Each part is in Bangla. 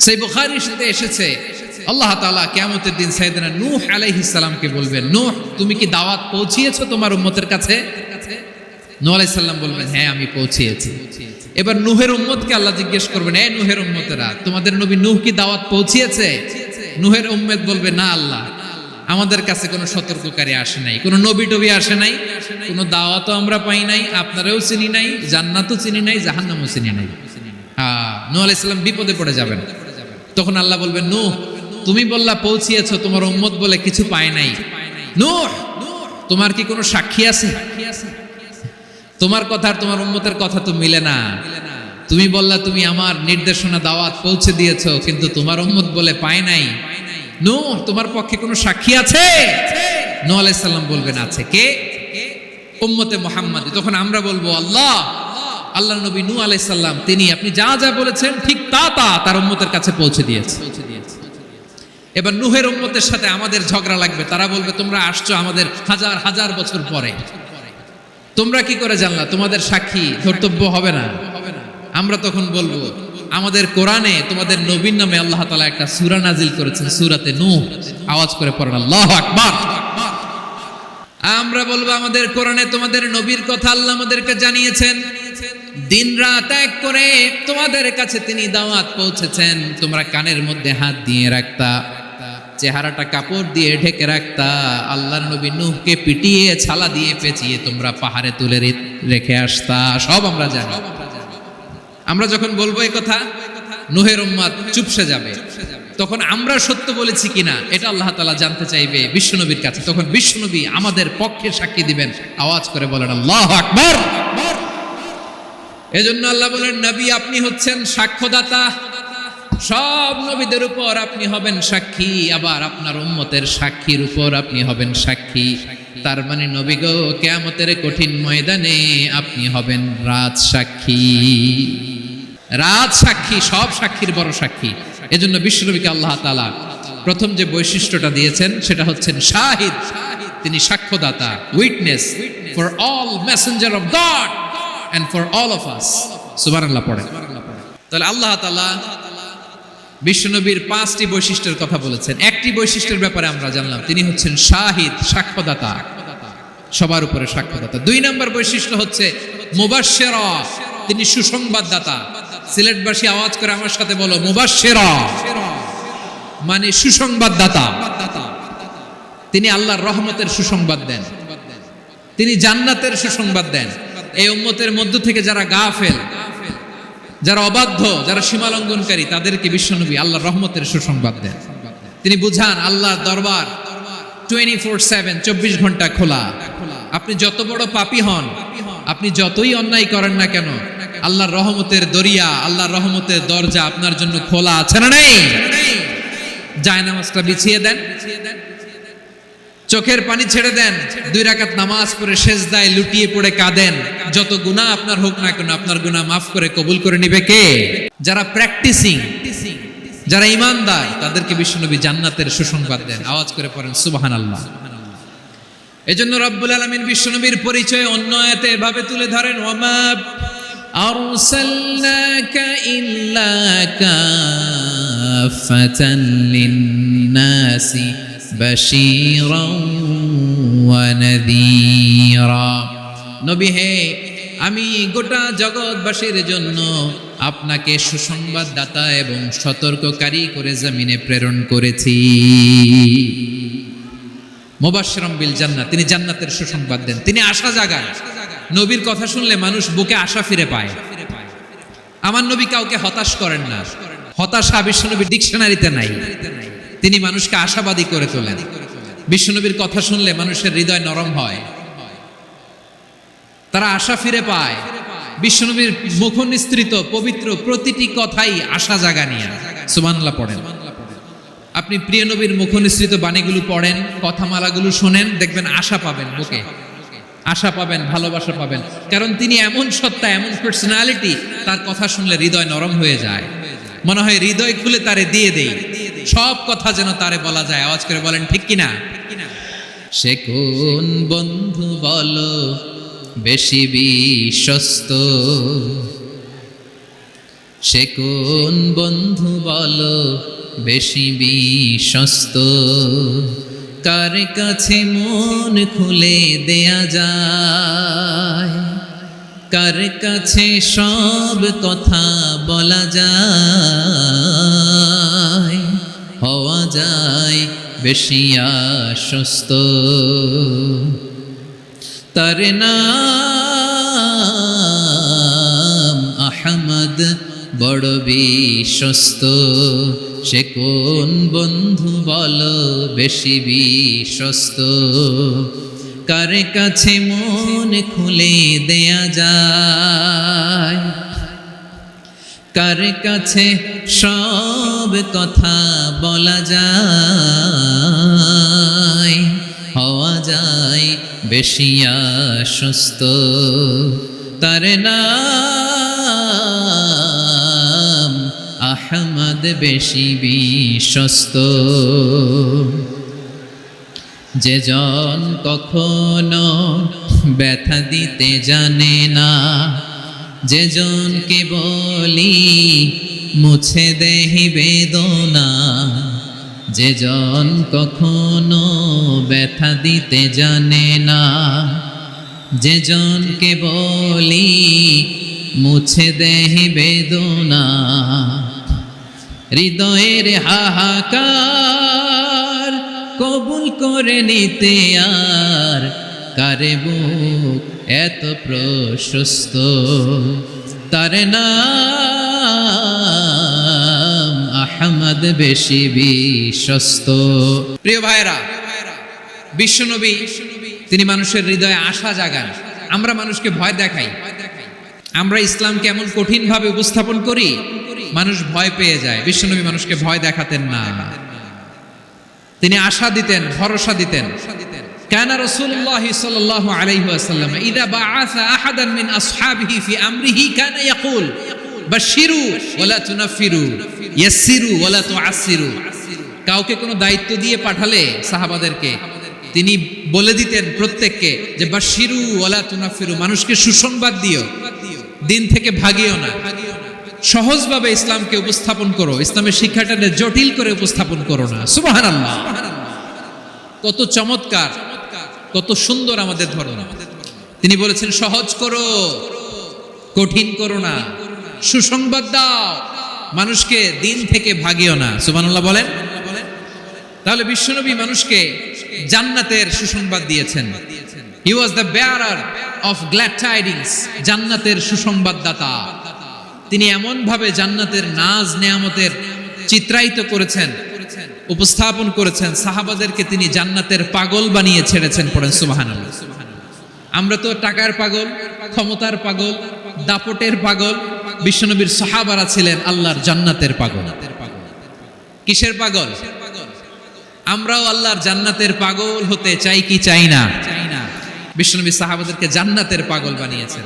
সেই বুখারীতে এসেছে আল্লাহ তাআলা কিয়ামতের দিন সাইয়েদনা নূহ আলাইহিস সালামকে বলবেন, নূহ তুমি কি দাওয়াত পৌঁছিয়েছো তোমার উম্মতের কাছে? নূহ আলাইহিস সালাম বলবেন, হ্যাঁ আমি পৌঁছিয়েছি। এবার নূহের উম্মতকে আল্লাহ জিজ্ঞেস করবেন, এই নূহের উম্মতেরা তোমাদের নবী নূহ কি দাওয়াত পৌঁছিয়েছে? নূহের উম্মত বলবে, না আল্লাহ, আমাদের কাছে কোনো সতর্ককারী আসে নাই, কোনো নবী টবি আসে নাই, কোনো দাওয়াতও আমরা পাই নাই, আপনারাও চিনি নাই, জান্নাতও চিনি নাই, জাহান্নামও চিনি নাই। নূহ আলাইহিস সালাম বিপদে পড়ে যাবেন। তখন আল্লাহ বলবেন, নূহ তুমি বললা পৌঁছিয়েছো, তোমার উম্মত বলে কিছু পায় নাই। নূহ তোমার কি কোনো সাক্ষী আছে? তোমার কথা আর তোমার উম্মতের কথা তো মিলে না। তুমি বললা তুমি আমার নির্দেশনা দাওয়াত পৌঁছে দিয়েছো, কিন্তু তোমার উম্মত বলে পায় নাই। নূহ তোমার পক্ষে কোনো সাক্ষী আছে? নূহ আলাইহিস সালাম বলবেন, আছে। কে? উম্মতে মুহাম্মাদি। তখন আমরা বলবো, আল্লাহ নবী নূহ আলাইহিস সালাম তিনি আপনি যা যা বলেছেন ঠিক তা তার উম্মতের কাছে পৌঁছে দিয়েছে। এবার নূহের উম্মতের সাথে আমাদের ঝগড়া লাগবে। তারা বলবে, তোমরা আসছো আমাদের হাজার হাজার বছর পরে, তোমরা কি করে জানলা? তোমাদের সাক্ষী ধর্তব্য হবে না। আমরা তখন বলবো, আমাদের কোরআনে তোমাদের নবীর নামে আল্লাহ তাআলা একটা সূরা নাজিল করেছেন, সূরাতে নূহ। আওয়াজ করে পড়েন আল্লাহু আকবার। আমরা বলবো, আমাদের কোরআনে তোমাদের নবীর কথা আল্লাহ আমাদেরকে জানিয়েছেন, দিন রাত এক করে তোমাদের কাছে তিনি দাওয়াত পৌঁছেছেন। তোমরা কানের মধ্যে হাত দিয়ে রাখতা, চেহারাটা কাপড় দিয়ে ঢেকে রাখতা, আল্লাহর নবী নূহকে পিটিয়ে ছালা দিয়ে পেঁচিয়ে তোমরা পাহাড়ে তুলে রেখে আসতা, সব আমরা জানি। আমরা যখন বলবো এই কথা, নূহের উম্মত চুপসে যাবে। তখন আমরা সত্য বলেছি কিনা এটা আল্লাহ তাআলা জানতে চাইবে বিশ্বনবীর কাছে। তখন বিশ্বনবী আমাদের পক্ষে সাক্ষী দিবেন। আওয়াজ করে বলেন আল্লাহু আকবার। এজন্য আল্লাহ বলেন, নবী আপনি হচ্ছেন সাক্ষ্যদাতা, সব নবীদের উপর আপনি হবেন সাক্ষী, আবার আপনার উম্মতের সাক্ষীর উপর আপনি হবেন সাক্ষী। তার মানে নবী গো, কিয়ামতের কঠিন ময়দানে আপনি হবেন রাজ সাক্ষী। রাজ সাক্ষী, সব সাক্ষীর বড় সাক্ষী। এজন্য বিশ্বনবীকে আল্লাহ তাআলা প্রথম যে বৈশিষ্ট্যটা দিয়েছেন সেটা হচ্ছেন শাহিদ। তিনি সাক্ষ্যদাতা, witness for all messenger of God and for all of us. সুবহানাল্লাহ পড়েন। তাহলে আল্লাহ তাআলা বিশ্বনবীর 5টি বৈশিষ্ট্যের কথা বলেছেন। একটি বৈশিষ্ট্যের ব্যাপারে আমরা জানলাম, তিনি হচ্ছেন শাহিদ, সাক্ষ্যদাতা, সবার উপরে সাক্ষ্যদাতা। 2 নম্বর বৈশিষ্ট্য হচ্ছে মুবাশশিরা, তিনি সুসংবাদদাতা। সিলেটবাসী আওয়াজ করে আমার সাথে বলো, মুবাশশিরা মানে সুসংবাদদাতা। তিনি আল্লাহর রহমতের সুসংবাদ দেন, তিনি জান্নাতের সুসংবাদ দেন। এই উম্মতের মধ্য থেকে যারা গাফেল, যারা অবাধ্য, যারা সীমালঙ্ঘনকারী, তাদেরকে বিশ্বনবী আল্লাহর রহমতের সুসংবাদ দেন। তিনি বুঝান আল্লাহর দরবার 24/7, 24 ঘন্টা খোলা। আপনি যত বড় পাপী হন, আপনি যতই অন্যায় করেন না কেন, আল্লাহর রহমতের দরিয়া, আল্লাহর রহমতের দরজা আপনার জন্য খোলা আছে না নেই? জায়নামাজটা বিছিয়ে দেন, চোখের পানি ছেড়ে দেন, 2 রাকাত নামাজ পড়ে সেজদায় লুটিয়ে পড়ে কাঁদেন। যত গুনাহ আপনার হোক না কেন, আপনার গুনাহ মাফ করে কবুল করে নিবে কে? যারা প্র্যাকটিসিং, যারা ঈমানদার, তাদেরকে বিশ্বনবী জান্নাতের সুসংবাদ দেন। আওয়াজ করে পড়েন সুবহানাল্লাহ। এজন্য রব্বুল আলামিন বিশ্বনবীর পরিচয় অন্য আয়াতে এভাবে তুলে ধরেন, ওয়ামা আরসালনাকা ইল্লা কাফাতান লিন-নাসি বাশীরাও ওয়া নাযীরা। নবী হে, আমি গোটা জগৎবাসীর জন্য আপনাকে সুসংবাদদাতা এবং সতর্ককারী করে জমিনে প্রেরণ করেছি। মুবাশশিরাম বিল জান্নাত, তিনি জান্নাতের সুসংবাদ দেন, তিনি আশা জাগান। নবীর কথা শুনলে মানুষ বুকে আশা ফিরে পায়। আমার নবী কাউকে হতাশ করেন না। হতাশা বিশ্বনবীর ডিকশনারিতে নাই। তিনি মানুষকে আশাবাদী করে তোলেন। বিশ্বনবীর কথা শুনলে মানুষের হৃদয় নরম হয়, তারা আশা ফিরে পায়। বিশ্বনবীর মুখ নিঃসৃত পবিত্র প্রতিটি কথাই আশা জাগানিয়া। সুবহানাল্লাহ পড়েন। আপনি প্রিয় নবীর মুখ নিঃসৃত বাণীগুলো পড়েন, কথামালাগুলো শোনেন, দেখবেন আশা পাবেন, বুকে আশা পাবেন, ভালোবাসা পাবেন। কারণ তিনি এমন সত্তা, এমন পার্সোনালিটি, তার কথা শুনলে হৃদয় নরম হয়ে যায়। মনে হয় হৃদয় খুলে তারে দিয়ে দেই, সব কথা যেন তারে বলা যায়। আওয়াজ করে বলেন ঠিক কিনা? সে কোন বন্ধু বলো বেশি বিশ্বস্ত, সে কোন বন্ধু বলো বেশি বিশ্বস্ত, কার কাছে মন খুলে দেয়া যায়, কার কাছে সব কথা বলা যায়, হওয়া যায় বেশি আশ্বস্ত। তার নাম আহমদ, বড় বিশ্বস্ত। সে কোন বন্ধু বলো বেশি বিশ্বস্ত, কার কাছে মন খুলে দেয়া যায়, কার কাছে সব কথা বলা যায়, হওয়া যায় বেশি আশ্বস্ত। তার নাম আহমদ, বেশি বিশ্বস্ত। যে জন কখনো ব্যথা দিতে জানে না, যে জনকে বলি মুছে দেহি বেদনা, যে জন কখনো ব্যথা দিতে জানে না, যে জনকে বলি মুছে দেহি বেদনা, হৃদয়ের হাহাকার কবুল করে নিতে আর কারে বুক এত প্রশস্ত। তার নাম আহমদ, বেশি বিশ্বস্ত। প্রিয় ভাইরা, বিশ্বনবী তিনি মানুষের হৃদয়ে আশা জাগান। আমরা মানুষকে ভয় দেখাই, আমরা ইসলামকে এমন কঠিন ভাবে উপস্থাপন করি, মানুষ ভয় পেয়ে যায়। বিশ্বনবী মানুষকে ভয় দেখাতেন না, তিনি আশা দিতেন, ভরসা দিতেন। কানা রাসূলুল্লাহ সাল্লাল্লাহু আলাইহি ওয়াসাল্লাম ইযা বাআসা আহাদান মিন আসহাবিহি ফি আমরিহি কানা ইয়াকুল বাশশিরু ওয়া লা তুনাফিরু, ইয়াসসিরু ওয়া লা তুআসসিরু। কাউকে কোনো দায়িত্ব দিয়ে পাঠালে সাহাবাদেরকে তিনি বলে দিতেন প্রত্যেককে যে বাশশিরু ওয়া লা তুনাফিরু, মানুষকে সুসংবাদ দিও, দিন থেকে ভাগিও না। সহজভাবে ইসলামকে উপস্থাপন করো, ইসলামের শিক্ষাটাকে জটিল করে উপস্থাপন করো না। সুবহানাল্লাহ, কত চমৎকার, কত সুন্দর আমাদের ধর্ম। তিনি বলেছেন সহজ করো, কঠিন করো না, সুসংবাদ দাও, মানুষকে দিন থেকে ভাগিও না। সুবহানাল্লাহ বলেন। তাহলে বিশ্বনবী মানুষকে জান্নাতের সুসংবাদ দিয়েছেন। He was the bearer of glad tidings, জান্নাতের সুসংবাদদাতা। তিনি এমন ভাবে জান্নাতের নাজ নেয়ামতের চিত্রায়িত করেছেন, উপস্থাপন করেছেন, সাহাবাদেরকে তিনি জান্নাতের পাগল বানিয়ে ছেড়েছেন। পড়েন সুবহানাল্লাহ। আমরা তো টাকার পাগল, ক্ষমতার পাগল, দাপটের পাগল। বিশ্বনবীর সাহাবারা ছিলেন আল্লাহর জান্নাতের পাগল। কিসের পাগল? আমরাও আল্লাহর জান্নাতের পাগল হতে চাই কি চাই না? বিশ্বনবী সাহাবাদেরকে জান্নাতের পাগল বানিয়েছেন।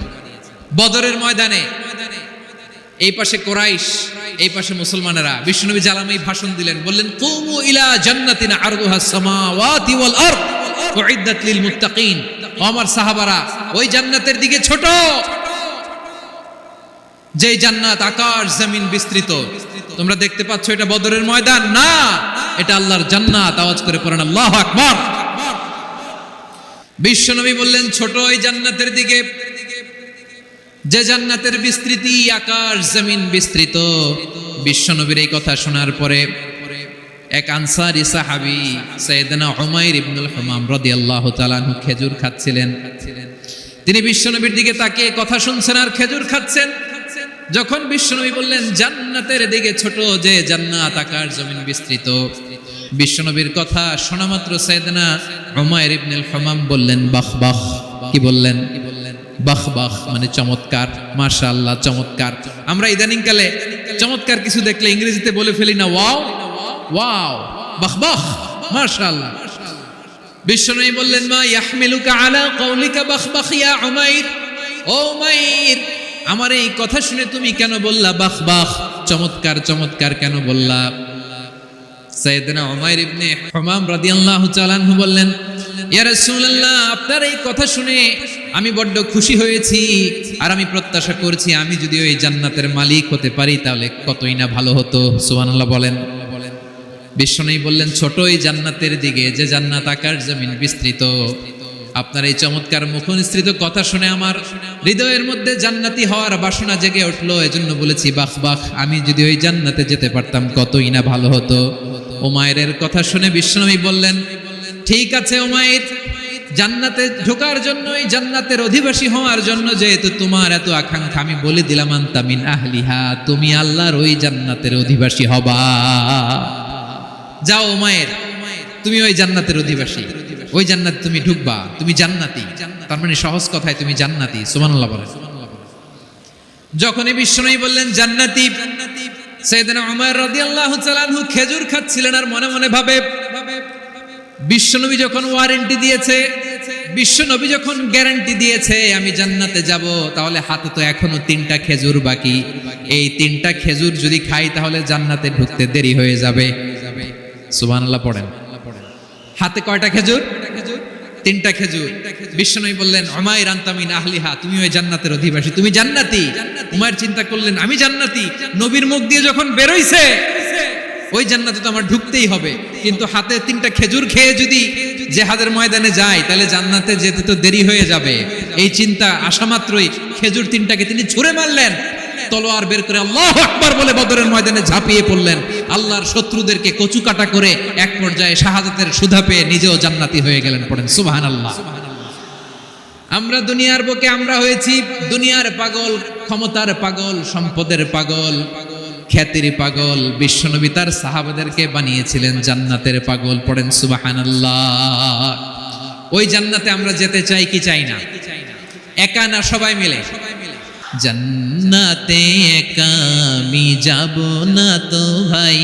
বদরের ময়দানে এই পাশে কোরাইশ, এই পাশে মুসলমানেরা। বিশ্বনবী জালামাই ভাষণ দিলেন, বললেন কুমু ইলা জান্নাতিন আরদুহাস সামাওয়াতি ওয়াল আরদ উইদ্দাত লিল মুত্তাকিন। আমার সাহাবারা ওই জান্নাতের দিকে ছোট, যে জান্নাত আকাশ জমিন বিস্তৃত। তোমরা দেখতে পাচ্ছ এটা বদরের ময়দান না, এটা আল্লাহর জান্নাত। আওয়াজ করে পড়েন আল্লাহু আকবার। বিশ্বনবী বললেন ছোট ওই জান্নাতের দিকে, যে জান্নাতের বিস্তৃতি আকাশ জমিন বিস্তৃত। বিশ্বনবীর এই কথা শোনার পরে এক আনসারী সাহাবী সাইয়েদনা উমাইর ইবনুল হুমাম রাদিয়াল্লাহু তাআলা আনহু খেজুর খাচ্ছিলেন। তিনি বিশ্বনবীর দিকে তাকিয়ে কথা শুনছেন আর খেজুর খাচ্ছেন। যখন বিশ্বনবী বললেন জান্নাতের দিকে ছোট, যে জান্নাত আকাশ জমিন বিস্তৃত, বিশ্বনবীর কথা শোনা মাত্র সাইয়েদনা উমাইর ইবনুল হুমাম বললেন বাহ বাহ। কি বললেন? বাহ বাহ মানে চমৎকার, মাশাআল্লাহ চমৎকার। আমরা ইদানিং কালে চমৎকার কিছু দেখলে ইংরেজিতে বলে ফেলি না ওয়াও ওয়াও, বাহ বাহ, মাশাআল্লাহ। বিশ্বনবী বললেন মা ইয়াহমিলুকা আলা কওলিকা বাহ বাহ ইয়া উমাইর। ও উমাইর, আমার এই কথা শুনে তুমি কেন বললা বাহ বাহ, চমৎকার চমৎকার কেন বললা? সাইয়েদনা উমাইর ইবনে হুমাম রাদিয়াল্লাহু তাআলা আনহু বললেন ইয়া রাসূলুল্লাহ, আপনার এই কথা শুনে আমি বড্ড খুশি হয়েছি, আর আমি প্রত্যাশা করছি আমি যদি ওই জান্নাতের মালিক হতে পারি তাহলে কতই না ভালো হতো। সুবহানাল্লাহ বলেন। বিশ্বনবী বললেন, ছোট এই জান্নাতের দিকে, যে জান্নাত আকাশ জমিন বিস্তৃত। আপনার এই চমৎকার মুখনিসৃত কথা শুনে আমার হৃদয়ের মধ্যে জান্নাতি হওয়ার বাসনা জেগে উঠলো। এজন্য বলেছি, বাহ বাহ, আমি যদি ওই জান্নাতে যেতে পারতাম কতই না ভালো হতো। উমাইরের কথা শুনে বিশ্বনবী বললেন, ঠিক আছে উমাইর, জান্নাতে ঢোকার জন্য, এই জান্নাতের অধিবাসী হওয়ার জন্য যেহেতু তোমার এত আকাঙ্ক্ষা, আমি বলে দিলাম, আনতা মিন আহলিহা, তুমি আল্লাহর ওই জান্নাতের অধিবাসী হবা। যাও উমাইর, তুমি ওই জান্নাতের অধিবাসী, ওই জান্নাতে তুমি ঢুকবা, তুমি জান্নাতি। তার মানে সহজ কথায় তুমি জান্নাতি। সুবহানাল্লাহ বলেন। যখনই বিশ্বনবী বললেন জান্নাতি, সাইয়েদনা উমর রাদিয়াল্লাহু তাআলা আনহু খেজুর খাচ্ছিলেন আর মনে মনে ভাবে, বিশ্বনবী যখন ওয়ারেন্টি দিয়েছে, বিশ্বনবী যখন গ্যারান্টি দিয়েছে আমি জান্নাতে যাব, তাহলে হাতে তো এখনো 3টা খেজুর বাকি। এই 3টা খেজুর যদি খাই তাহলে জান্নাতে ঢুকতে দেরি হয়ে যাবে। সুবহানাল্লাহ পড়েন। হাতে কয়টা খেজুর? 3টা খেজুর। বিশ্বনবী বললেন, উমাইর আনতা মিন আহলিহা, তুমি ওই জান্নাতের অধিবাসী, তুমি জান্নাতি। উমাইর চিন্তা করলেন, আমি জান্নাতি, নবীর মুখ দিয়ে যখন বেরোইছে ওই জান্নাতে তো আমার ঢুকতেই হবে, কিন্তু হাতে 3টা খেজুর খেয়ে যদি জিহাদের ময়দানে যাই তাহলে জান্নাতে যেতে তো দেরি হয়ে যাবে। এই চিন্তা আসা মাত্রই খেজুর 3টাকে তিনি ছুঁড়ে মারলেন, তলোয়ার বের করে আল্লাহু আকবার বলে বদরের ময়দানে ঝাঁপিয়ে পড়লেন। আল্লাহর শত্রুদেরকে কচু কাটা করে এক পর্যায়ে শাহাদাতের সুধা পেয়ে নিজেও জান্নাতি হয়ে গেলেন। পড়েন সুবহানাল্লাহ। আমরা দুনিয়ার বুকে আমরা হয়েছি দুনিয়ার পাগল, ক্ষমতার পাগল, সম্পদের পাগল, খ্যাতির পাগল। বিশ্বনবী তার সাহাবাদেরকে বানিয়েছিলেন জান্নাতের পাগল। পড়েন সুবহানাল্লাহ। ওই জান্নাতে আমরা যেতে চাই কি চাই না? একা না সবাই মিলে? জান্নাতে একা আমি যাব না তো ভাই,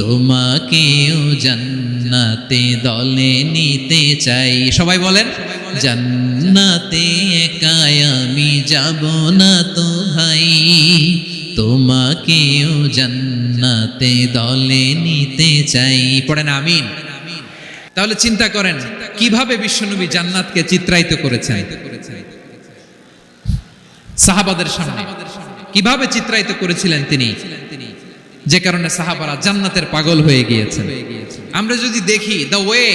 তোমাকেও জান্নাতে দলে নিতে চাই। সবাই বলেন, জান্নাতে একা আমি যাব না তো ভাই, তোমাকেও জান্নাতে দলে নিতে চাই। পড়েন আমিন। তাহলে চিন্তা করেন কিভাবে বিশ্বনবী জান্নাতকে চিত্রায়িত করেছেন সাহাবাদের সামনে, কিভাবে চিত্রায়িত করেছিলেন তিনি, যে কারণে সাহাবারা জান্নাতের পাগল হয়ে গিয়েছেন। আমরা যদি দেখি the way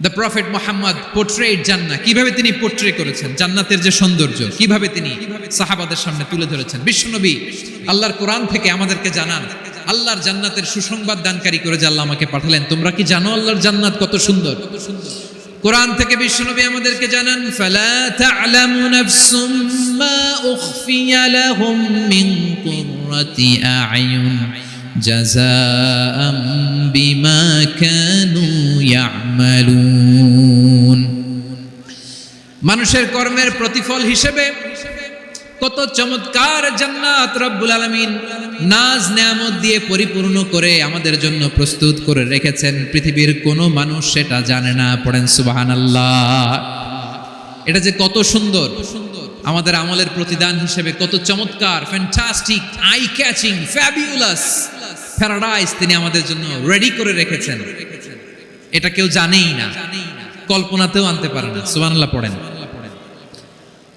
the prophet Muhammad portrait জান্নাত, কিভাবে তিনি পোর্ট্রে করেছেন জান্নাতের যে সৌন্দর্য, কিভাবে তিনি সাহাবাদের সামনে তুলে ধরেছেন। বিশ্বনবী আল্লাহর কোরআন থেকে আমাদেরকে জানান, আল্লাহর জান্নাতের সুসংবাদ দানকারী করে যে আল্লাহ আমাকে পাঠালেন। তোমরা কি জানো আল্লাহর জান্নাত কত সুন্দর? কোরআন থেকে বিশ্বনবী আমাদেরকে জানান, ফালা তা'লামু নাফসুম মা উখফিয়া লাহুম মিন কুররাতি আ'য়ুন জাযাআম বিমা কানু ইয়া'মালুন। মানুষের কর্মের প্রতিফল হিসেবে কত চমৎকার জান্নাত রব্বুল আলামিন নাজ নেয়ামত দিয়ে পরিপূর্ণ করে আমাদের জন্য প্রস্তুত করে রেখেছেন। পৃথিবীর কোনো মানুষ সেটা জানে না। পড়েন সুবহানাল্লাহ। এটা যে কত সুন্দর, আমাদের আমলের প্রতিদান হিসেবে কত চমৎকার, fantastic, eye catching, fabulous paradise তিনি আমাদের জন্য রেডি করে রেখেছেন। এটা কেউ জানেই না, কল্পনাতেও আনতে পারে না। সুবহানাল্লাহ পড়েন।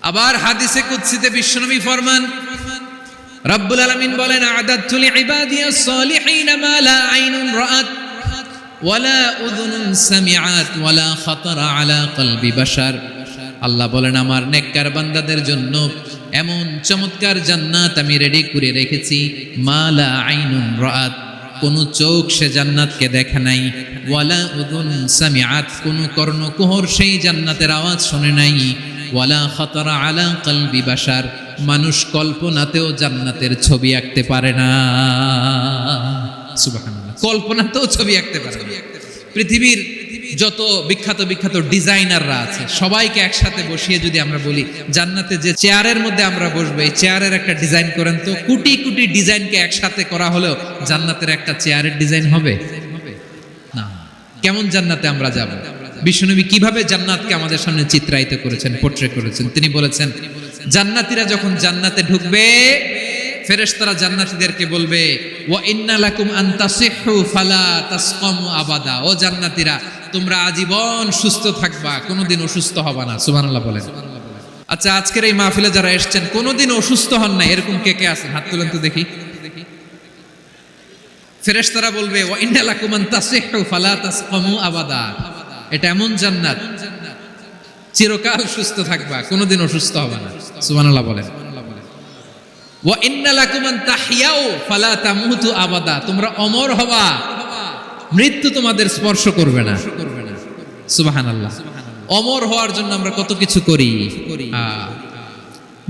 আবার হাদিসে কুদসিতে বিশ্বনবী ফরমান, রব্বুল আলামিন বলেন, আ'দাতু লিইবাদিয়াস সালিহিন মা লা আইনুন রাআত ওয়ালা উযুনুন সামিআত ওয়ালা খাতারা আলা কলবি বাশার। আল্লাহ বলেন, আমার নেককার বান্দাদের জন্য এমন চমৎকার জান্নাত আমি রেডি করে রেখেছি, মা লা আইনুন রাআত, কোন চোখ সে জান্নাতকে দেখে নাই, ওয়ালা উযুন সামিআত, কোন কর্ণকুহর সেই জান্নাতের আওয়াজ শুনে নাই, ওয়ালা খাতারা আলা কলবি বাশার, মানুষ কল্পনাতেও জান্নাতের ছবি আঁকতে পারে না। সুবহানাল্লাহ। কল্পনাতেও ছবি আঁকতে পারে না। পৃথিবীর যত বিখ্যাত বিখ্যাত ডিজাইনাররা আছে সবাইকে একসাথে বসিয়ে যদি আমরা বলি জান্নাতে যে চেয়ারের মধ্যে আমরা বসবো, এই চেয়ারের একটা ডিজাইন করেন তো, কোটি কোটি ডিজাইনকে একসাথে করা হলেও জান্নাতের একটা চেয়ারের ডিজাইন হবে না। কেমন জান্নাতে আমরা যাব? বিশ্বনবী কিভাবে জান্নাতকে আমাদের সামনে চিত্রায়িত করেছেন, পোর্ট্রে করেছেন। তিনি বলেছেন, জান্নাতীরা যখন জান্নাতে ঢুকবে, ফেরেশতারা জান্নাতীদেরকে বলবে, ওয়া ইন্না লাকুম আন তাসিহু ফালা তাসকামু আবাদা। ও জান্নাতীরা, তোমরা আজীবন সুস্থ থাকবা, কোনোদিন অসুস্থ হবা না। সুবহানাল্লাহ বলেন। আচ্ছা, আজকের এই মাহফিলে যারা এসেছেন কোনোদিন অসুস্থ হন না, এরকম কে কে আছেন? হাত তুলেন তো দেখি। ফেরেশতারা বলবে ওয়া ইন্না লাকুম আন তাসিহু ফালা তাসকামু আবাদা। এটা এমন জান্নাত, চিরকাল সুস্থ থাকবা, কোনোদিন অসুস্থ হবে না। সুবহানাল্লাহ বলেন। ওয়া ইন্না লাকুম আন তাহইয়াউ ফালা তামুতু আবাদা। তোমরা অমর হবা, মৃত্যু তোমাদের স্পর্শ করবে না। সুবহানাল্লাহ। অমর হওয়ার জন্য আমরা কত কিছু করি।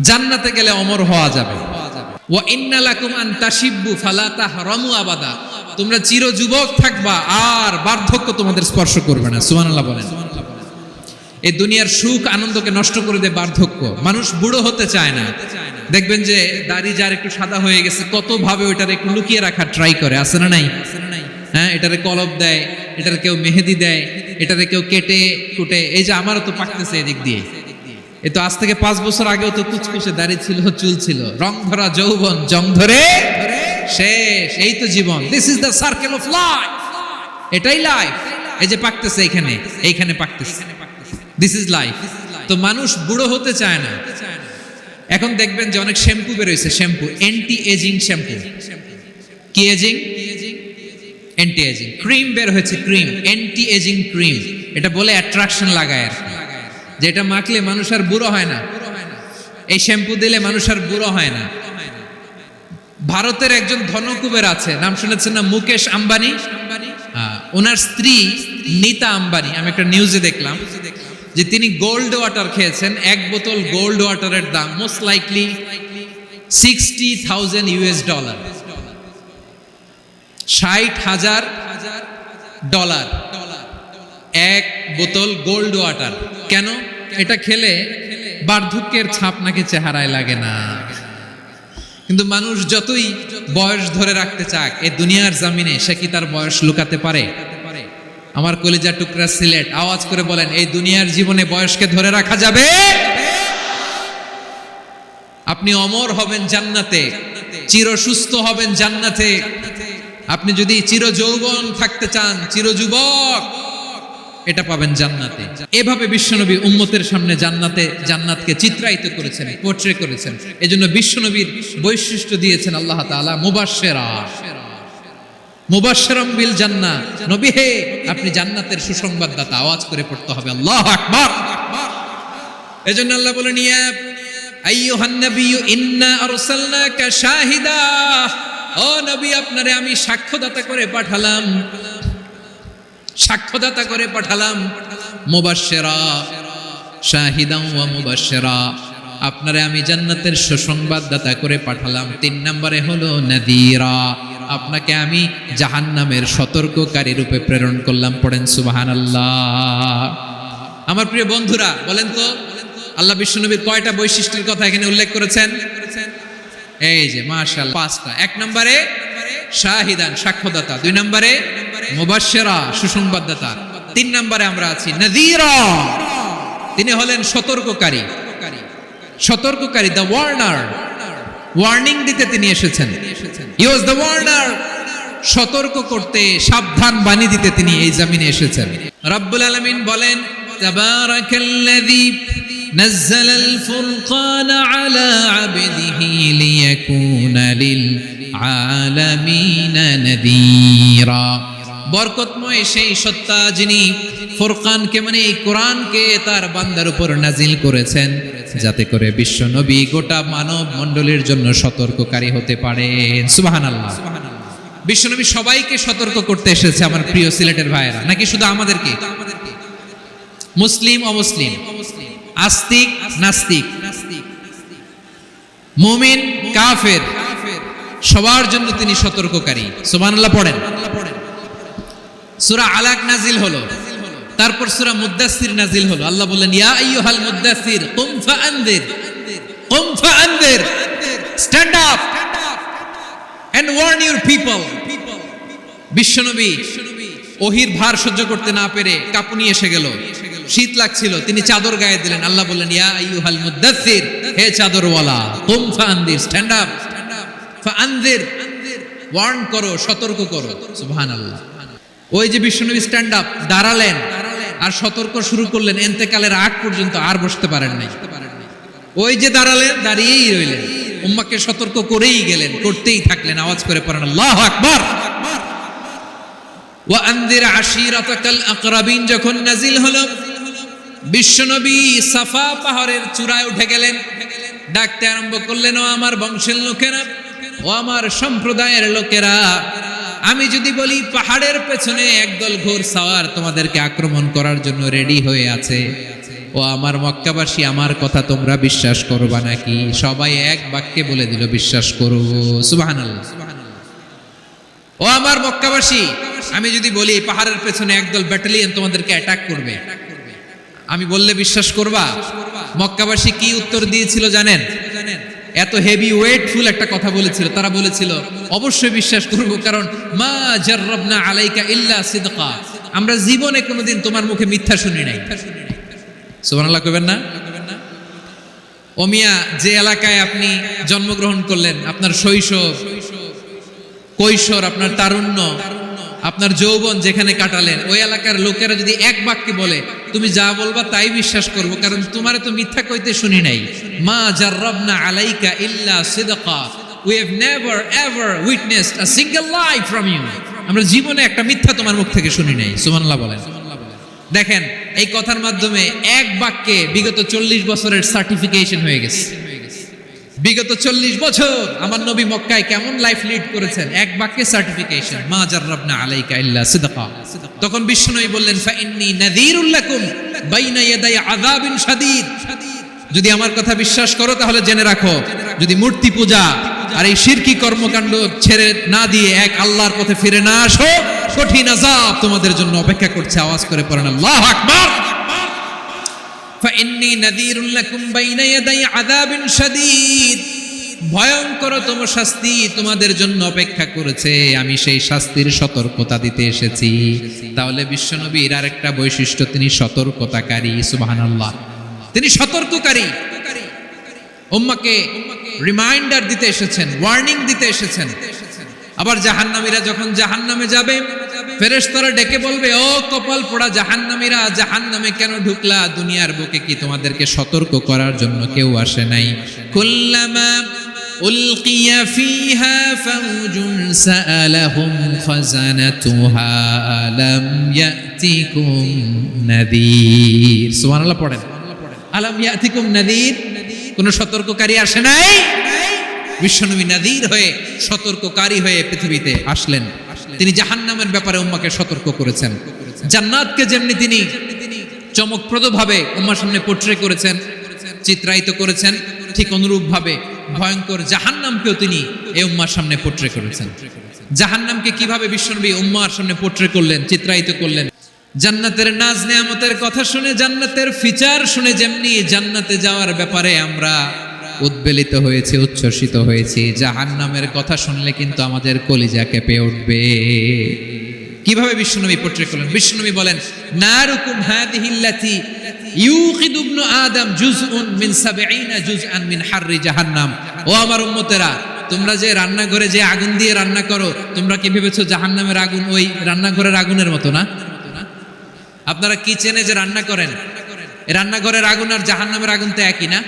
জান্নাতে গেলে অমর হওয়া যাবে। ওয়া ইন্না লাকুম আন তাশিব্বু ফালা তাহরামু আবাদা। তোমরা চির যুবক থাকবা, আর বার্ধক্য তোমাদের স্পর্শ করবে না। সুবহানাল্লাহ বলেন। এই দুনিয়ার সুখ আনন্দকে নষ্ট করে দেয় বার্ধক্য। মানুষ বুড়ো হতে চায় না। দেখবেন যে দাড়ি যার একটু সাদা হয়ে গেছে, কত ভাবে ওইটার একটু লুকিয়ে রাখার ট্রাই করে, আছে না নাই? হ্যাঁ, এটারে কলব দেয়, এটারে কেউ মেহেদি দেয়, এটারে কেউ কেটে কুটে। এই যে আমারও তো পাকতেছে এদিক দিয়ে। এ তো আজ থেকে 5 বছর আগেও তো কুচকুচে দাড়ি ছিল, চুল ছিল, রং ধরা যৌবন জং ধরে শেষ। এই তো জীবন। This is the circle of life. এটাই লাইফ। এই যে পাকতেছে এইখানে, এইখানে পাকতেছে, দিস ইজ লাইফ। তো মানুষ বুড়ো হতে চায় না। এখন দেখবেন যে অনেক শ্যাম্পু বেরোইছে, শ্যাম্পু অ্যান্টি এজিং শ্যাম্পু। কি এজিং? Anti aging. ক্রিম বের হয়েছে, ক্রিম, অ্যান্টি এজিং ক্রিম। এটা বলে অ্যাট্রাকশন লাগায় আর, যেটা মাখলে মানুষ আর বুড়ো হয় না। এই শ্যাম্পু দিলে মানুষ আর বুড়ো হয় না। ভারতের একজন ধনকুবের আছে, নাম শুনেছেন না? মুকেশ আম্বানি। ওনার স্ত্রী নীতা আম্বানি, আমি একটা নিউজে দেখলাম যে তিনি গোল্ড ওয়াটার খেয়েছেন। 1 বোতল গোল্ড ওয়াটারের দাম মোস্ট লাইকলি $60,000 $60,000 1 বোতল গোল্ড ওয়াটার। কেন? এটা খেলে বার্ধক্যের ছাপ নাকি চেহারায় লাগে না। কিন্তু মানুষ যতই বয়স ধরে রাখতে চাক এই দুনিয়ার জামিনে, সে কি তার বয়স লুকাতে পারে? আমার কলিজা টুকরা সিলেট, আওয়াজ করে বলেন, এই দুনিয়ার জীবনে বয়সকে ধরে রাখা যাবে? আপনি অমর হবেন জান্নাতে, চির সুস্থ হবেন জান্নাতে। আপনি যদি চির যৌবন থাকতে চান, চির যুবক, এটা পাবেন জান্নাতে। এভাবে বিশ্বনবী উম্মতের সামনে জান্নাতকে চিত্রায়িত করেছেন, পোর্ট্রে করেছেন। এজন্য বিশ্বনবীর বৈশিষ্ট্য দিয়েছেন আল্লাহ তাআলা মুবাশশিরাম বিল জান্নাহ। নবী হে, আপনি জান্নাতের সুসংবাদদাতা। আওয়াজ করে পড়তে হবে আল্লাহু আকবার। এজন্য আল্লাহ বলেন, ইয়া আইয়ুহান নাবিয়্যু ইন্না আরসালনাকা শাহিদা। ও নবী, আপনারে আমি সাক্ষ্যদাতা করে পাঠালাম, সাক্ষ্যদাতা করে পাঠালাম। মুবাশশিরা, শাহিদান ওয়া মুবাশশিরা, আপনারে আমি জান্নাতের সুসংবাদদাতা করে পাঠালাম। 3 নম্বরে হলো নাযীরা, আপনাকে আমি জাহান্নামের সতর্ককারী রূপে প্রেরণ করলাম। পড়েন সুবহানাল্লাহ। আমার প্রিয় বন্ধুরা, বলেন তো আল্লাহ বিশ্বনবীর কয়টা বৈশিষ্ট্যের কথা এখানে উল্লেখ করেছেন? এই যে মাশাআল্লাহ 5টা। 1 নম্বরে শাহিদান, সাক্ষ্যদাতা। 2 নম্বরে মুবাশশিরা, সুসংবাদদাতা। 3 নম্বরে আমরা আছি নাযীরা, তিনি হলেন সতর্ককারী। সতর্ককারী, দ্য ওয়ার্নার, ওয়ার্নিং দিতে তিনি এসেছেন। হি ওয়াজ দ্য ওয়ার্নার, সতর্ক করতে, সাবধান বাণী দিতে তিনি এই জমিনে এসেছেন। রব্বুল আলামিন বলেন, তাবারাকাল্লাযী নাযালাল ফুরকানা আলা আবদিহি লিয়াকুনা লিল আলামিনা নাযীরা। বরকতময় সেই সত্তা যিনি ফুরকানকে, মানে এই কোরআনকে তার বান্দার উপর নাজিল করেছেন, যাতে করে বিশ্ব নবী গোটা মানব মণ্ডলীর জন্য সতর্ককারী হতে পারেন। সুবহানাল্লাহ। বিশ্ব নবী সবাইকে সতর্ক করতে এসেছে, আমার প্রিয় সিলেটের ভাইয়েরা। নাকি শুধু আমাদেরকে? মুসলিম অমুসলিম, আস্তিক নাস্তিক, মুমিন কাফের, সবার জন্য তিনি সতর্ককারী। সুবহানাল্লাহ পড়েন। সূরা আলাক নাজিল হলো, তারপর সূরা মুদ্দাসসির নাজিল হলো। আল্লাহ বললেন, ইয়া আইয়ুহাল মুদ্দাসসির কুম ফাআনদির, কুম ফাআনদির, stand up and warn your people. বিশ্বনবী ওহির ভার সহ্য করতে না পেরে কাঁপুনি এসে গেল, শীত লাগছিল, তিনি চাদর গায়ে দিলেন। আল্লাহ বললেন, ইয়া আইয়ুহাল মুদ্দাসসির, হে চাদরওয়ালা, কুম ফাআনদির, স্ট্যান্ড আপ, ফাআনদির, ওয়ার্ন করো, সতর্ক করো। সুবহানাল্লাহ। ওই যে বিশ্বনবী স্ট্যান্ড আপ দাঁড়ালেন আর সতর্ক শুরু করলেন, এন্তেকালের আগ পর্যন্ত আর বসতে পারেন নাই। ওই যে দাঁড়ালেন, দাঁড়িয়েই রইলেন, উম্মাকে সতর্ক করেই গেলেন, করতেই থাকলেন। আওয়াজ করে পড়েন আল্লাহু আকবার। ওয়া আনদির আশিরাতাকাল আকরাবিন যখন নাজিল হলো, বিশ্বনবী সাফা পাহাড়ের চূড়ায় উঠে গেলেন, ডাকতে আরম্ভ করলেন, ও আমার বংশের লোকেরা, ও আমার সম্প্রদায়ের লোকেরা, আমি যদি বলি পাহাড়ের পেছনে একদল ঘোড়সাওয়ার তোমাদেরকে আক্রমণ করার জন্য রেডি হয়ে আছে, ও আমার মক্কাবাসী, আমার কথা তোমরা বিশ্বাস করবা নাকি? সবাই এক বাক্যে বলে দিল, বিশ্বাস করব। সুবহানাল্লাহ। ও আমার মক্কাবাসী, আমি যদি বলি পাহাড়ের পেছনে একদল ব্যাটালিয়ন তোমাদেরকে অ্যাটাক করবে, আমি বললে বিশ্বাস করবা? মক্কাবাসী কি উত্তর দিয়েছিল জানেন? এত হেভি ওয়েটফুল একটা কথা বলেছিল। তারা বলেছিল অবশ্যই বিশ্বাস করব, কারণ মা জাররাবনা আলাইকা ইল্লা সিদকা, আমরা জীবনে কোনোদিন তোমার মুখে মিথ্যা শুনি নাই। সুবহানাল্লাহ কইবেন না? ও মিয়া, যে এলাকায় আপনি জন্মগ্রহণ করলেন, আপনার শৈশব, কৈশোর, আপনার তারুণ্য, আপনার যৌবন যেখানে কাটালেন, ওই এলাকার লোকেরা যদি এক বাক্যে বলে তুমি যা বলবা তাই বিশ্বাস করব, কারণ তোমারে তো মিথ্যা কইতে শুনি নাই। মা জাররাবনা আলাইকা ইল্লা সিদকা, we have never ever witnessed a single lie from you, আমরা জীবনে একটা মিথ্যা তোমার মুখ থেকে শুনি নাই। সুবহানাল্লাহ বলেন। দেখেন, এই কথার মাধ্যমে এক বাক্যে বিগত 40 বছরের সার্টিফিকেশন হয়ে গেছে। বিগত 40 বছর আমার নবী মক্কায় কেমন লাইফ লিড করেছেন, এক বাক্যে সার্টিফিকেশন, মা জাররাবনা আলাইকা ইল্লা সিদকা। তখন বিশ্বনবী বললেন, ফাইন্নী নাযীরুল লাকুম বাইনা ইয়াদাই আযাবিন শাদীদ, যদি আমার কথা বিশ্বাস করো তাহলে জেনে রাখো, যদি মূর্তি পূজা আর এই শিরকি কর্মকাণ্ড ছেড়ে না দিয়ে এক আল্লাহর পথে ফিরে না আসো, কঠিন আযাব তোমাদের জন্য অপেক্ষা করছে। আওয়াজ করে পড়েন আল্লাহু আকবার। ফাইন্নী নাযীরুল লাকুম বাইনা ইয়াদাই আযাবিন শাদীদ, ভয়ঙ্করতম শাস্তি তোমাদের জন্য অপেক্ষা করেছে, আমি সেই শাস্তির সতর্কতা দিতে এসেছি। তাহলে বিশ্বনবীর আরেকটা বৈশিষ্ট্য, তিনি সতর্কতাকারী। সুবহানাল্লাহ, তিনি সতর্ককারী। উম্মাকে রিমাইন্ডার দিতে এসেছেন, ওয়ার্নিং দিতে এসেছেন। আবার জাহান্নামীরা যখন জাহান্নামে যাবে, ফেরেশতারা ডেকে বলবে, ও কপাল পোড়া জাহান্নামীরা, জাহান্নামে কেন ঢুকলা? দুনিয়ার বুকে কি তোমাদেরকে সতর্ক করার জন্য কেউ আসে নাই? কুল্লামা উলকিয়া ফিহা ফাউজুন সাআলাহুম খাজানাতুহা আলাম ইয়াতিকুম নাযীর। সুবহানাল্লাহ পড়েন। আলাম ইয়াতিকুম নাযীর, কোন সতর্ককারী আসে নাই? বিশ্বনবী নাযীর হয়ে, সতর্ককারী হয়ে পৃথিবীতে আসলেন। তিনি জাহান্নামের ব্যাপারে উম্মাকে সতর্ক করেছেন। জান্নাতকে যেমনি তিনি চমকপ্রদভাবে উম্মার সামনে পোট্রে করেছেন, চিত্রায়িত করেছেন, ঠিক অনুরূপ ভাবে ভয়ঙ্কর জাহান্নামকেও তিনি এই উম্মার সামনে পোট্রে করেছেন। জাহান্নামকে কিভাবে বিশ্বনবী উম্মার সামনে পোট্রে করলেন, চিত্রায়িত করলেন? জান্নাতের নাজ নেয়ামতের কথা শুনে, জান্নাতের ফিচার শুনে যেমনি জান্নাতে যাওয়ার ব্যাপারে আমরা উদ্বেলিত হয়েছে, উচ্ছ্বসিত হয়েছে, জাহান্নামের কথা শুনলে কিন্তু আমাদের কলিজা কেঁপে উঠবে। কিভাবে বিশ্বনবী পোট্রে করলেন? বিশ্বনবী বলেন, নারুকুম হাদিহিল্লাতি ইউকিদু ইবনু আদম জুজউন মিন 70 জুজআন মিন হাররি জাহান্নাম। ও আমার উম্মতেরা, তোমরা যে রান্নাঘরে যে আগুন দিয়ে রান্না করো, তোমরা কি ভেবেছো জাহান্নামের আগুন ওই রান্নাঘরের আগুনের মতো না? আপনারা কিচেনে যে রান্না করেন, রান্নাঘরের আগুন আর জাহান্নামের আগুন তো একই না?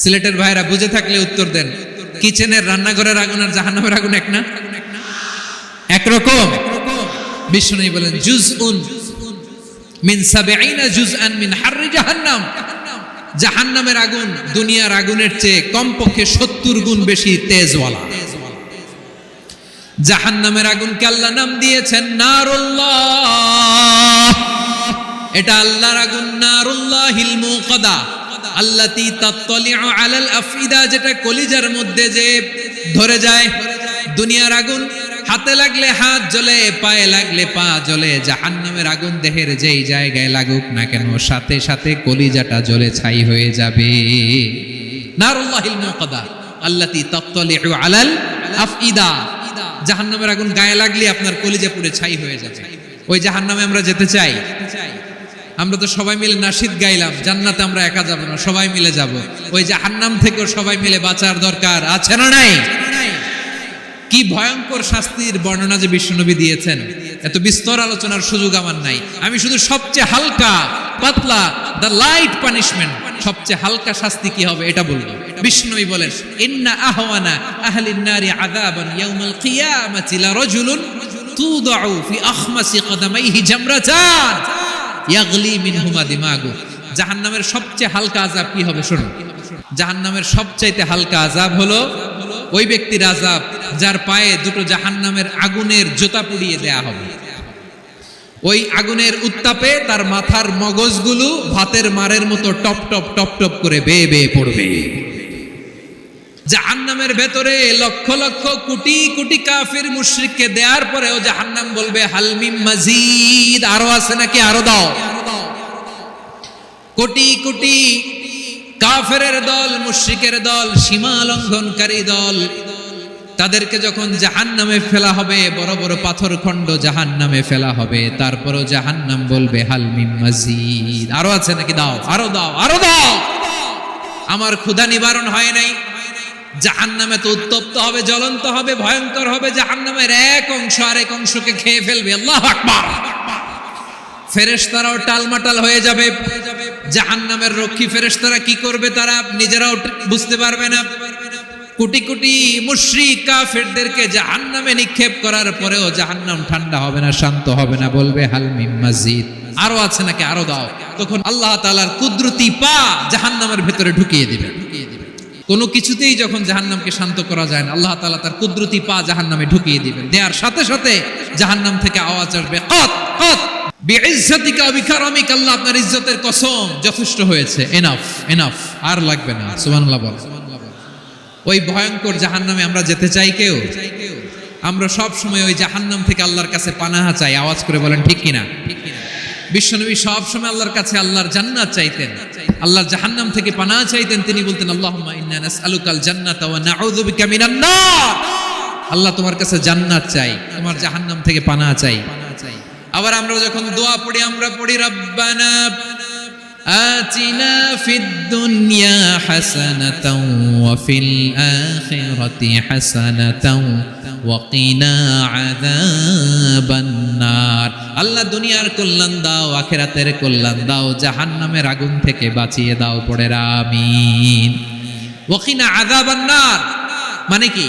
সিলেটের ভাইরা বুঝে থাকলে উত্তর দেন, কিচেনের রান্নাঘরের আগুন আর জাহান্নামের আগুন এক না? একরকম। বিশ্বনবী বলেন, জুজউন মিন 70 জুজআন মিন হাররি জাহান্নাম, জাহান্নামের আগুন দুনিয়ার আগুনের চেয়ে কমপক্ষে 70 গুণ বেশি তেজওয়ালা। জাহান্নামের আগুনকে আল্লাহ নাম দিয়েছেন নারুল্লাহ। এটা আল্লাহর আগুন, নারুল্লাহিল মুকাদা আল্লাতী তাত্তালিউ আলাল আফইদা, যেটা কলিজার মধ্যে যে ধরে যায়। দুনিয়ার আগুন হাতে লাগলে হাত জ্বলে, পায়ে লাগলে পা জ্বলে। জাহান্নামের আগুন দেহের যেই জায়গায় লাগুক না কেন, সাথে সাথে কলিজাটা জ্বলে ছাই হয়ে যাবে। নারুল্লাহিল মুকাদা আল্লাতী তাত্তালিউ আলাল আফইদা, জাহান্নামের আগুন গায়ে লাগলে আপনার কলিজা পুড়ে ছাই হয়ে যাবে। ওই জাহান্নামে আমরা যেতে চাই? আমরা তো সবাই মিলে নাশিদ গাইলাম, জান্নাতে আমরা একা যাব না, সবাই মিলে যাব। ওই জাহান্নাম থেকেও সবাই মিলে বাঁচার দরকার আছে না নাই? কি ভয়ঙ্কর শাস্তির বর্ণনা যে বিশ্বনবী দিয়েছেন, এত বিস্তর আলোচনার সুযোগ আমার নাই। আমি শুধু সবচেয়ে হালকা পাতলা, দ্য লাইট পানিশমেন্ট, সবচেয়ে হালকা শাস্তি কি হবে এটা বলবো। বিশ্বনবী বলেন, ইন্না আহওয়ানা আহলিন নারি আযাবান ইয়াউমাল কিয়ামাতি লারাজুলুন তুদাউ ফি আখমাসি কদামাইহি জামরাতান ইয়াগলি মিনহুমা দিমাগু। জাহান্নামের সবচেয়ে হালকা আযাব কি হবে শুনুন। জাহান্নামের সবচাইতে হালকা আযাব হলো ওই ব্যক্তির আযাব যার পায়ে দুটো জাহান্নামের আগুনের জোতা পুড়িয়ে দেয়া হবে। ওই আগুনের উত্তাপে তার মাথার মগজগুলো ভাতের মারের মতো টপ টপ টপ টপ করে বেয়ে বেয়ে পড়বে। জাহান্নামের ভেতরে লক্ষ লক্ষ কোটি কোটি কাফির মুশরিককে দেওয়ার পরেও জাহান্নাম বলবে হাল মিন মাজিদ, আরো আছে নাকি, আরো দাও। কোটি কোটি কাফেরের দল, মুশরিকের দল, সীমা লঙ্ঘনকারী দল, তাদেরকে যখন জাহান্নামে ফেলা হবে, বড় বড় পাথর খণ্ড জাহান্নামে ফেলা হবে, তারপরও জাহান্নাম বলবে হাল মিন মাজিদ, আরো আছে নাকি, দাও, আরো দাও, আরো দাও। আমার ক্ষুধা নিবারণ হয় নাই। জাহান্নামে তো উত্তপ্ত হবে, জ্বলন্ত হবে, ভয়ঙ্কর হবে। জাহান্নামের এক অংশ আরেক অংশকে খেয়ে ফেলবে। আল্লাহু আকবার। ফেরেশতারাও টালমাটাল হয়ে যাবে। জাহান্নামের রক্ষী ফেরেশতারা কি করবে তারা নিজেরাও বুঝতে পারবে না। কোটি কোটি মুশরিক কাফেরদেরকে জাহান্নামে নিক্ষেপ করার পরেও জাহান্নাম ঠান্ডা হবে না, শান্ত হবে না, বলবে হাল মিন মাজিদ, আরো আছে নাকি, আরো দাও। তখন আল্লাহ তাআলার কুদরতি পা জাহান্নামের ভেতরে ঢুকিয়ে দিবেন। কোনো কিছুতেই যখন জাহান্নামকে শান্ত করা যায় না, আল্লাহ তাআলা তার কুদরতি পা জাহান্নামে ঢুকিয়ে দিবেন। দেওয়ার সাথে সাথে জাহান্নাম থেকে আওয়াজ আসবে, কত কত বিইজ্জাতিকা ওয়া বিকারামিকা, আল্লাহ আপনার ইজ্জতের কসম, যথেষ্ট হয়েছে, এনাফ এনাফ, আর লাগবে না। সুবহানাল্লাহ বল। ওই ভয়ঙ্কর জাহান্নামে আমরা যেতে চাই কেউ? আমরা সব সময় ওই জাহান্নাম থেকে আল্লাহর কাছে পানাহা চাই। আওয়াজ করে বলেন ঠিক কিনা? বিশ্বনবী সব সময় আল্লাহর কাছে আল্লাহর জান্নাত চাইতেন, আল্লাহর জাহান্নাম থেকে পানাহা চাইতেন। তিনি বলতেন আল্লাহুম্মা ইন্না নাসআলুকাল জান্নাতা ওয়া নাউযু বিকা মিনান নার। আল্লাহ তোমার কাছে জান্নাত চাই, তোমার জাহান্নাম থেকে পানাহা চাই। আবার আমরা যখন দোয়া পড়ি, আমরা পড়ি রব্বানা আতিনা ফিদ দুনিয়া হাসানাতাও ওয়া ফিল আখিরাতি হাসানাতাও ওয়া কিনা আযাবান নার। আল্লাহ দুনিয়ার কল্যাণ দাও, আখিরাতের কল্যাণ দাও, জাহান্নামের আগুন থেকে বাঁচিয়ে দাও, পড়ে আমিন। ওয়া কিনা আযাবান নার মানে কি?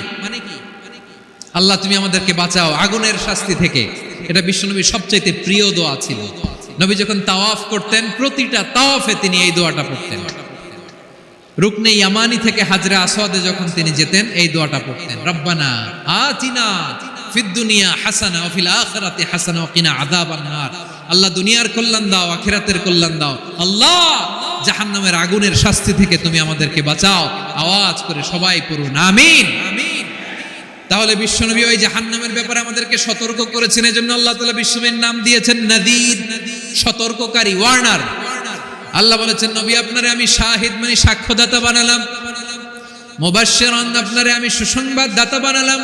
আল্লাহ তুমি আমাদেরকে বাঁচাও আগুনের শাস্তি থেকে। এটা বিশ্বনবীর সবচেয়ে প্রিয় দোয়া ছিল। নবী যখন তাওয়াফ করতেন, প্রতিটা তাওয়াফে তিনি এই দোয়াটা পড়তেন। রুকনে ইয়ামানি থেকে হাজরে আসওয়াদে যখন তিনি যেতেন, এই দোয়াটা পড়তেন, রব্বানা আতিনা ফিদ দুনিয়া হাসানা ওয়া ফিল আখিরাতি হাসানা ওয়া কিনা আযাবান নার। আল্লাহ দুনিয়ার কল্যাণ দাও, আখিরাতের কল্যাণ দাও। আল্লাহ জাহান্নামের আগুনের শাস্তি থেকে তুমি আমাদেরকে বাঁচাও। আওয়াজ করে সবাই পড়ুন আমিন। তাহলে বিশ্বনবী ওই জাহান্নামের ব্যাপারে আমাদেরকে সতর্ক করেছেন। এজন্য আল্লাহ তাআলা বিশ্বনবীর নাম দিয়েছেন নাযীর, সতর্ককারী, ওয়ার্নার। আল্লাহ বলেছেন নবী আপনারে আমি শাহিদ মানে সাক্ষ্যদাতা বানালাম, মুবাশশিরান আপনারে আমি সুসংবাদদাতা বানালাম,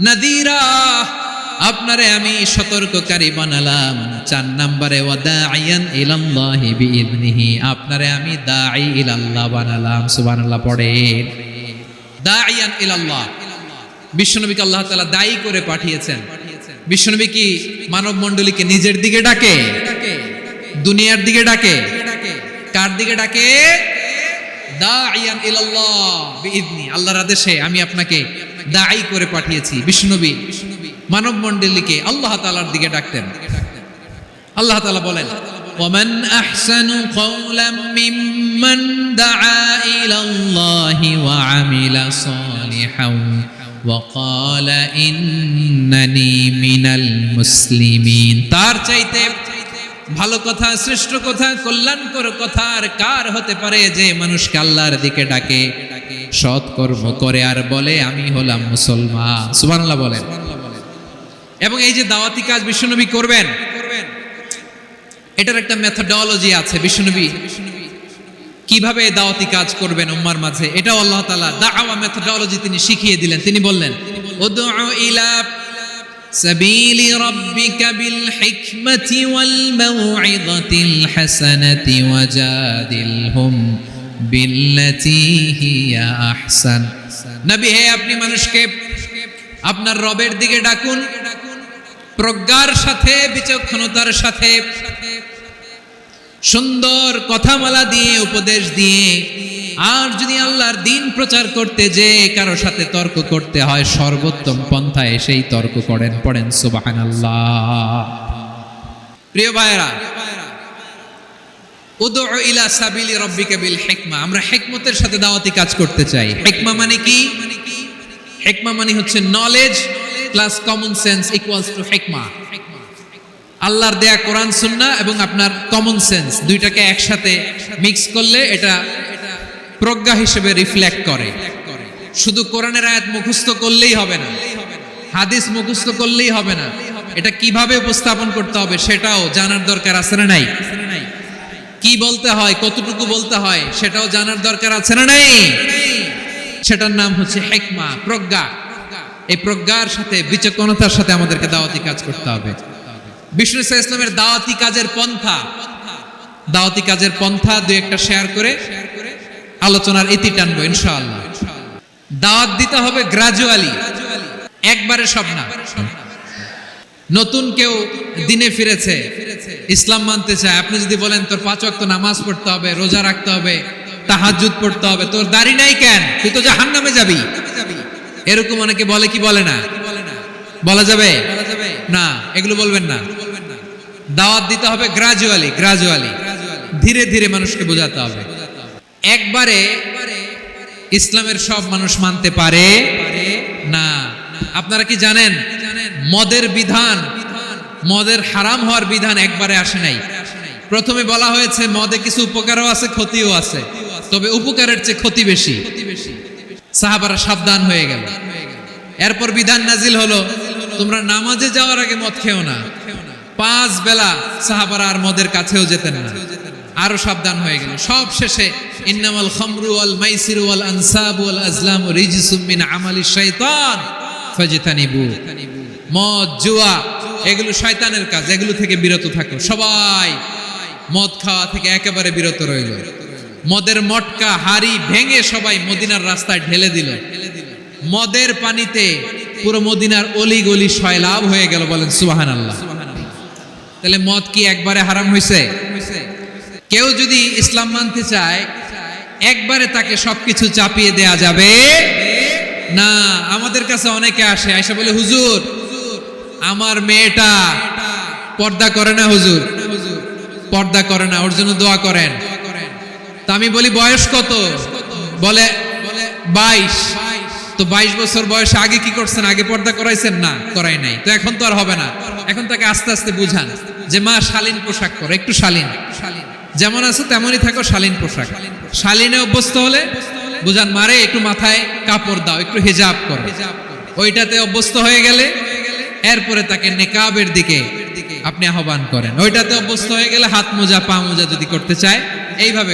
নাযীরা আপনারে আমি সতর্ককারী বানালাম। 4 নম্বরে ওয়া দাঈয়ান ইলাল্লাহি বিইذনিহি, আপনারে আমি দাঈ ইলাল্লাহ বানালাম। সুবহানাল্লাহ পড়েন। দাঈয়ান ইলাল্লাহ, বিশ্বনবীকে আল্লাহ তাআলা দায়ী করে পাঠিয়েছেন। বিশ্বনবী কি মানব মণ্ডলীকে নিজের দিকে ডাকে? দুনিয়ার দিকে ডাকে? কার দিকে ডাকে? দাঈয়ান ইলাল্লাহ বিইذনি, আল্লাহর আদেশে আমি আপনাকে দায়ী করে পাঠিয়েছি। বিশ্বনবী মানব মণ্ডলীকে আল্লাহ তাআলার দিকে ডাকতেন। আল্লাহ তাআলা বলেন ومن أحسن قولا ممن دعا إلى الله وعمل صالحا وقال إنني من المسلمين। তার চাইতে ভালো কথা, শ্রেষ্ঠ কথা, কল্যাণকর কথা আর কার হতে পারে যে মানুষকে আল্লাহর দিকে ডাকে, সৎকর্ম করে আর বলে আমি হলাম মুসলমান। সুবহানাল্লাহ বলেন। এবং এই যে দাওয়াতি কাজ বিশ্বনবী করবেন, এটার একটা মেথডোলজি আছে। বিশ্বনবী কিভাবে দাওয়াতি কাজ করবেন উম্মার মাঝে, এটাও আল্লাহ তাআলা দাওয়া মেথডোলজি তিনি শিখিয়ে দিলেন। তিনি বললেন উদউ ইলা সাবিলি রাব্বিকা বিল হিকমাতি ওয়াল মাউইযাতিল হাসানাতি ওয়াজাদিলহুম বিল্লাতী হিয়া আহসান। নবী হে আপনি মানুষকে আপনার রবের দিকে ডাকুন প্রজ্ঞার সাথে, বিচক্ষণতার সাথে, সুন্দর কথামালা দিয়ে, উপদেশ দিয়ে। আর যদি আল্লাহর দ্বীন প্রচার করতে যে কারো সাথে তর্ক করতে হয়, সর্বোত্তম পন্থায় সেই তর্ক করেন। পড়েন সুবহানাল্লাহ। প্রিয় ভাইরা, উদউ ইলা সাবিলি রাব্বিকা বিল হিকমা, আমরা হিকমতের সাথে দাওয়াতি কাজ করতে চাই। হিকমা মানে কি? হিকমা মানে হচ্ছে knowledge plus common sense equals to হিকমা। আল্লাহর দেয়া কোরআন সুন্নাহ এবং আপনার কমন সেন্স দুইটাকে একসাথে মিক্স করলে এটা প্রজ্ঞা হিসেবে রিফ্লেক্ট করে। শুধু কোরআনের আয়াত মুখস্থ করলেই হবে না, হাদিস মুখস্থ করলেই হবে না, এটা কিভাবে উপস্থাপন করতে হবে সেটাও জানার দরকার আছে না নাই? কি বলতে হয়, কতটুকু বলতে হয় সেটাও জানার দরকার আছে না নাই? সেটার নাম হচ্ছে হিকমা, প্রজ্ঞা। এই প্রজ্ঞার সাথে, বিচক্ষণতার সাথে আমাদেরকে দাওয়াতি কাজ করতে হবে। বিষ্ণু ইসলামের দাওয়াতি কাজের পন্থা দুই একটা শেয়ার করে আলোচনার ইতি টানবো ইনশাআল্লাহ। দাওয়াত দিতে হবে গ্রাজুয়ালি, একবারে সব না। নতুন কেউ দিনে ফিরেছে, ইসলাম মানতে চায়, আপনি যদি বলেন তোর 5 ওয়াক্ত নামাজ পড়তে হবে, রোজা রাখতে হবে, তাহাজ্জুদ পড়তে হবে, তোর দাড়ি নাই কেন, তুই তো জাহান্নামে যাবি, এরকম অনেকে বলে কি বলে না? বলা যাবে না, এগুলো বলবেন না। দাওয়াত দিতে হবে গ্রাজুয়ালি, ধীরে ধীরে মানুষকে বোঝাতে হবে। একবারে ইসলামের সব মানুষ মানতে পারে না। আপনারা কি জানেন মদের বিধান, মদের হারাম হওয়ার বিধান একবারে আসে নাই। প্রথমে বলা হয়েছে মদে কিছু উপকারও আছে, ক্ষতিও আছে, তবে উপকারের চেয়ে ক্ষতি বেশি। সাহাবারা সাবধান হয়ে গেল। এরপর বিধান নাজিল হলো, তোমরা নামাজে যাওয়ার আগে মদ খেও না। 5 বেলা সাহাবারা আর মদের কাছেও যেতেন না, আরো সাবধান হয়ে গেল। সব শেষে ইন্নামাল খামরু ওয়াল মাইসিরু ওয়াল আনসাবু ওয়াল আজলামু রিজসুম মিন আমালিশ শাইতান ফাজতানিবু। মদ, জুয়া এগুলো শয়তানের কাজ, এগুলো থেকে বিরত থাকো। সবাই মদ খাওয়া থেকে একেবারে বিরত রইল। মদের মটকা, হাড়ি ভেঙে সবাই মদিনার রাস্তায় ঢেলে দিল। মদের পানিতে পুরো মদিনার অলি গলি সয়লাভ হয়ে গেল। বলেন সুবহানাল্লাহ। তাহলে মদ কি একবারে হারাম হয়েছে? কেউ যদি ইসলাম মানতে চায় একবারে তাকে সবকিছু চাপিয়ে দেয়া যাবে না। আমাদের কাছে অনেকে আসে, আয়সা বলে হুজুর আমার মেয়েটা পর্দা করে না, হুজুর পর্দা করে না, ওর জন্য দোয়া করেন। তা আমি বলি বয়স কত? বলে 22। তো 22 বছর বয়সে আগে কি করছেন? আগে পর্দা করাইছেন না? করাই নাই। তো এখন তো আর হবে না। এখন তাকে আস্তে আস্তে বুঝান যে মা শালীন পোশাক করো, একটু শালীন, যেমন আছো তেমনই থাকো, শালীন পোশাক। শালীনে অভ্যস্ত হলে বুঝান মারে একটু মাথায় কাপড় দাও, একটু হিজাব করো। ওইটাতে অভ্যস্ত হয়ে গেলে এরপরে তাকে নেকাবের দিকে আপনি আহ্বান করেন। ওইটাতে অভ্যস্ত হয়ে গেলে হাত মোজা, পা মোজা যদি করতে চায় এইভাবে